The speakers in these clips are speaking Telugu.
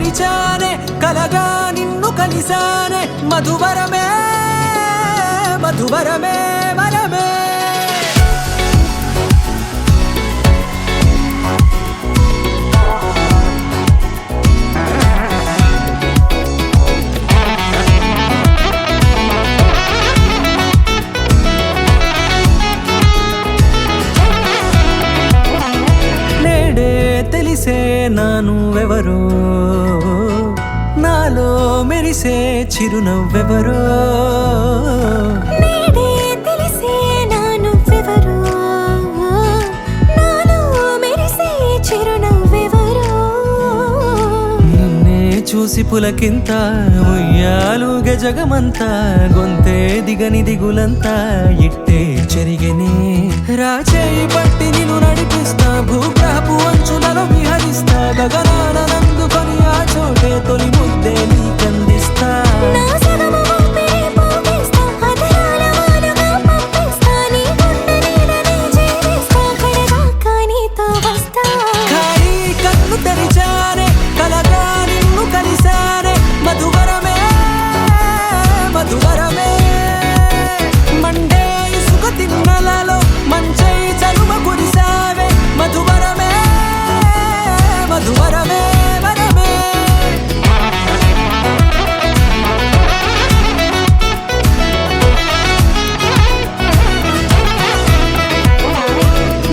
తెరిచానే కలగా నిన్ను కలిసానే మధువరమే మధువరమే వరమే తెలిసే నానువెవరో నాలో మెరిసే చిరునవ్వెవరో నేడే తెలిసే నానువెవరో నాలో మెరిసే చిరునవ్వెవరో నిన్నే చూసి పులకింత ఉయ్యాలుగే జగమంతా గొంతే దిగని దిగులంతా ఇట్టే చెరిగెనే రాచేయి పట్టి నిన్ను నడిపిస్తా భూగ్రహపు అంచులలో విహరిస్తా గగనాన నందుకొని ఆ చోటే తొలి ముద్దే నీకందిస్తా నా సగమ ఊపిరి పోగేస్తా అధరాల వాలుగా పంపిస్తా నీ గుండె నీడనే చేరేస్తా కడదాకా నీతో వస్తా ఖాళీ కన్ను తెరిచానే కలగా నిన్ను కలిసానే మధువరమే మధువరమే మండే ఇసుక తిన్నలలో మంచై చలువ కురిసావే మధువరమే మధువరమే వరమే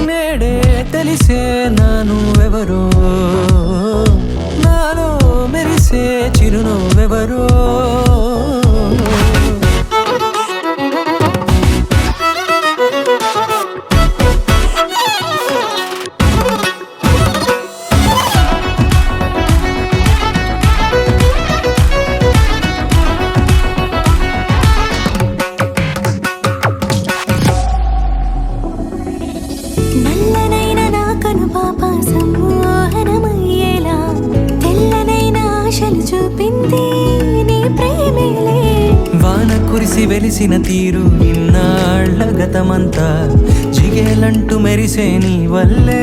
నేడే తెలిసే నానువెవరో నాలో మెరిసే చిరునవ్వెవరో నల్లనైన నా కనుపాప సమ్మోహనమయ్యేలా తెల్లనైన ఆశలు చూపింది నీ ప్రేమేలే వాన కురిసి వెలిసిన తీరు ఇన్నాళ్ల గతమంతా జిగేలంటూ మెరిసే నీ వల్లే